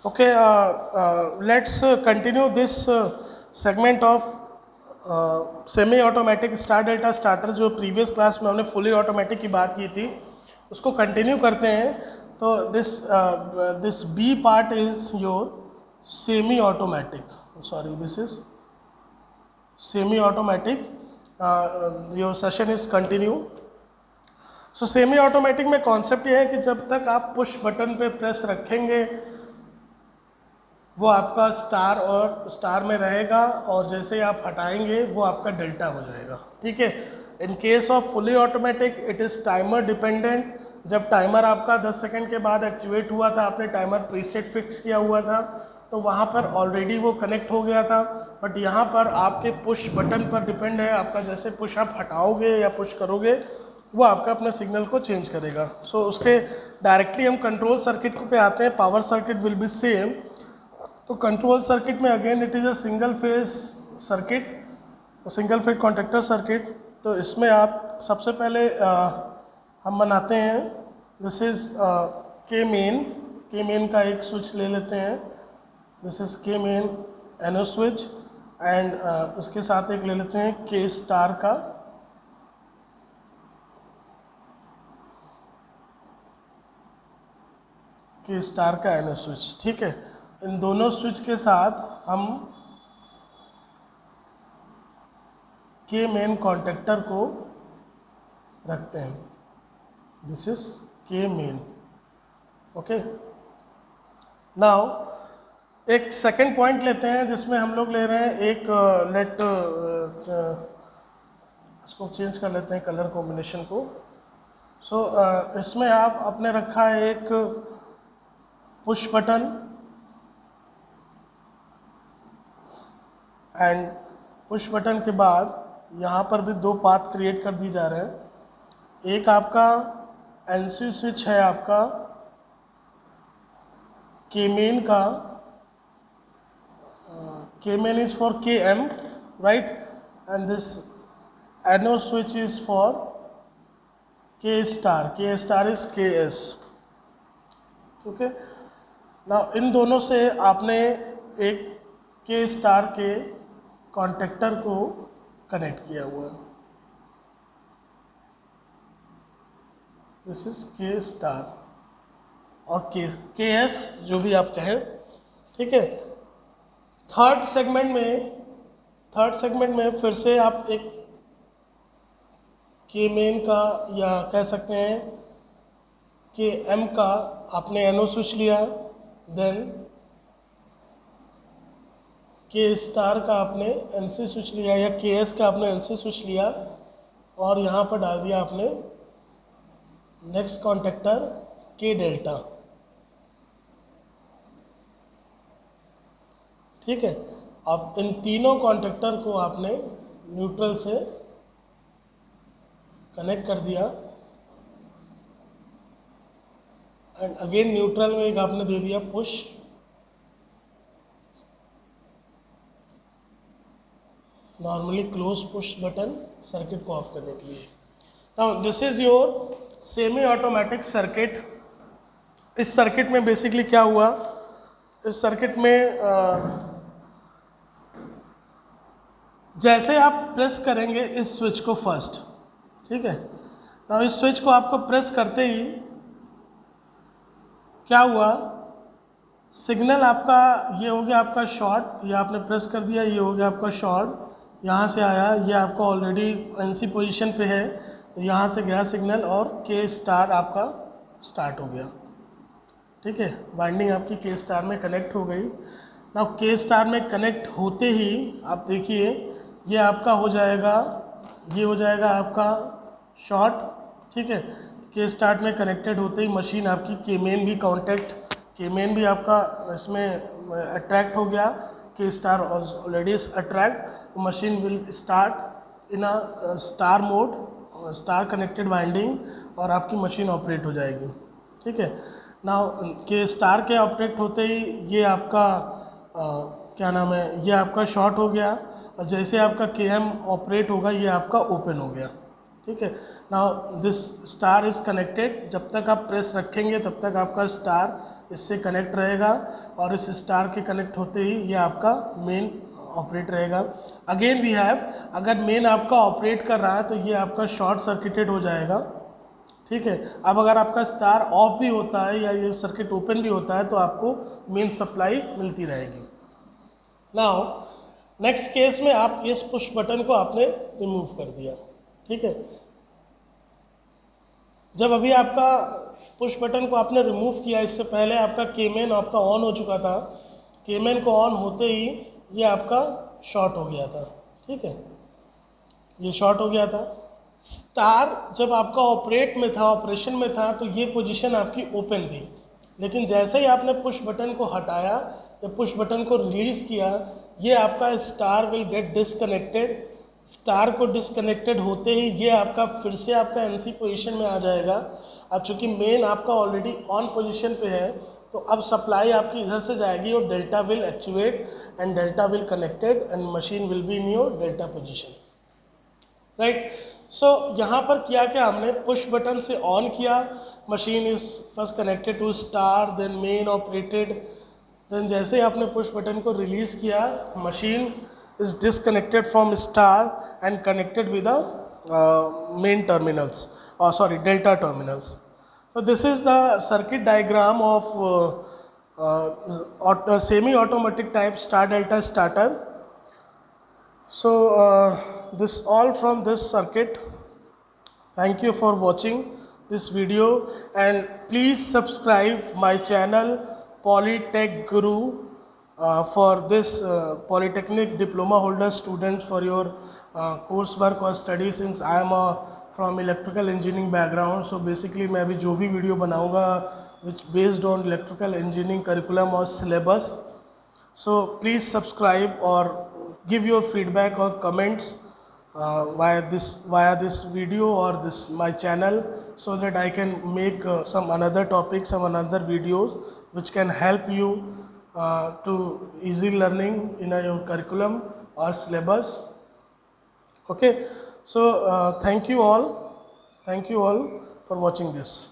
Okay, let's continue this segment of semi automatic star delta starter. जो previous class में हमने fully automatic की बात की थी उसको कंटिन्यू करते हैं। तो this B part is your semi automatic, sorry this is semi automatic, your session is continue. So semi automatic में कॉन्सेप्ट ये है कि जब तक आप पुश बटन पे प्रेस रखेंगे वो आपका स्टार और स्टार में रहेगा, और जैसे ही आप हटाएंगे वो आपका डेल्टा हो जाएगा। ठीक है। In case of fully automatic it is timer dependent. जब टाइमर आपका 10 सेकंड के बाद एक्टिवेट हुआ था, आपने टाइमर प्रीसेट फिक्स किया हुआ था, तो वहाँ पर ऑलरेडी वो कनेक्ट हो गया था। बट यहाँ पर आपके पुश बटन पर डिपेंड है, आपका जैसे पुश आप हटाओगे या पुश करोगे वो आपका अपने सिग्नल को चेंज करेगा। सो उसके डायरेक्टली हम कंट्रोल सर्किट पे आते हैं। Power circuit will be same. तो कंट्रोल सर्किट में again it is a single phase circuit, single phase contactor circuit. तो इसमें आप सबसे पहले हम बनाते हैं, दिस इज़ के मेन का एक स्विच ले लेते हैं। दिस इज़ के मेन एनो स्विच, एंड उसके साथ एक ले लेते हैं के स्टार का एनो स्विच। ठीक है। इन दोनों स्विच के साथ हम के मेन कॉन्टेक्टर को रखते हैं। दिस इज के मेन। ओके। नाउ एक सेकेंड पॉइंट लेते हैं जिसमें हम लोग ले रहे हैं एक इसको चेंज कर लेते हैं कलर कॉम्बिनेशन को। सो इसमें आप आपने रखा है एक push button, and push button के बाद यहाँ पर भी दो पाथ क्रिएट कर दी जा रहे हैं। एक आपका एनसी स्विच है आपका के मेन का, K main is for K M, right, and this एनो switch is for K star is K S. ठीक है ना। इन दोनों से आपने एक के स्टार के कॉन्टेक्टर को कनेक्ट किया हुआ है। दिस इज के स्टार और के एस जो भी आप कहें। ठीक है। थर्ड सेगमेंट में फिर से आप एक के मेन का या कह सकते हैं के एम का आपने एनो स्विच लिया, देन के स्टार का आपने एनसी स्विच लिया या के एस का आपने एनसी स्विच लिया, और यहाँ पर डाल दिया आपने नेक्स्ट कॉन्टेक्टर के डेल्टा। ठीक है। अब इन तीनों कॉन्टेक्टर को आपने न्यूट्रल से कनेक्ट कर दिया, एंड अगेन न्यूट्रल में एक आपने दे दिया push, normally close push button circuit को ऑफ करने के लिए। Now this is your semi automatic circuit. इस सर्किट में बेसिकली क्या हुआ, इस सर्किट में जैसे आप प्रेस करेंगे इस स्विच को फर्स्ट, ठीक है। नाउ इस स्विच को आपको प्रेस करते ही क्या हुआ, सिग्नल आपका ये हो गया आपका शॉर्ट, ये आपने प्रेस कर दिया, ये हो गया आपका शॉर्ट, यहाँ से आया, ये आपका ऑलरेडी एनसी पोजीशन पे है, तो यहाँ से गया सिग्नल और के स्टार आपका स्टार्ट हो गया। ठीक है। वाइंडिंग आपकी के स्टार में कनेक्ट हो गई। ना के स्टार में कनेक्ट होते ही आप देखिए ये आपका हो जाएगा, ये हो जाएगा आपका शॉर्ट। ठीक है। के स्टार्ट में कनेक्टेड होते ही मशीन आपकी के मेन भी के मेन भी आपका इसमें अट्रैक्ट हो गया, के star already attract, machine will start in a star mode, star connected winding, और आपकी मशीन ऑपरेट हो जाएगी। ठीक है। नाउ के स्टार के ऑपरेट होते ही ये आपका क्या नाम है, ये आपका शॉर्ट हो गया, और जैसे आपका के एम ऑपरेट होगा ये आपका ओपन हो गया। ठीक है। Now this star is connected, जब तक आप प्रेस रखेंगे तब तक आपका स्टार इससे कनेक्ट रहेगा और इस स्टार के कनेक्ट होते ही ये आपका मेन ऑपरेट रहेगा। अगेन वी हैव, अगर मेन आपका ऑपरेट कर रहा है तो ये आपका शॉर्ट सर्किटेड हो जाएगा, ठीक है। अब अगर आपका स्टार ऑफ भी होता है या ये सर्किट ओपन भी होता है तो आपको मेन सप्लाई मिलती रहेगी। नाउ नेक्स्ट केस में आप इस पुश बटन को आपने रिमूव कर दिया, ठीक है। जब अभी आपका पुश बटन को आपने रिमूव किया, इससे पहले आपका केमेन आपका ऑन हो चुका था, केमेन को ऑन होते ही ये आपका शॉर्ट हो गया था, ठीक है, ये शॉर्ट हो गया था। स्टार जब आपका ऑपरेट में था, ऑपरेशन में था, तो ये पोजीशन आपकी ओपन थी, लेकिन जैसे ही आपने पुश बटन को हटाया या पुश बटन को रिलीज़ किया, ये आपका star will get disconnected. Star को डिसकनेक्टेड होते ही ये आपका फिर से आपका एनसी पोजीशन में आ जाएगा। अब चूँकि मेन आपका ऑलरेडी ऑन पोजीशन पे है, तो अब सप्लाई आपकी इधर से जाएगी और delta will actuate and delta will connected and machine will be in your delta position, right. So यहाँ पर किया क्या हमने, पुश बटन से ऑन किया, machine is first connected to star, then main operated, then जैसे ही आपने पुश बटन को रिलीज़ किया, machine is disconnected from star and connected with the main terminals, or sorry, delta terminals. So this is the circuit diagram of semi-automatic type star delta starter. So this all from this circuit. Thank you for watching this video and please subscribe my channel Polytech Guru. For this polytechnic diploma holder students for your coursework or study, since I am from electrical engineering background, so basically मैं अभी जो भी video बनाऊंगा which based on electrical engineering curriculum or syllabus, so please subscribe or give your feedback or comments via this video or this my channel, so that I can make some another topic, some another videos which can help you to easy learning in your curriculum or syllabus. Okay, so thank you all for watching this.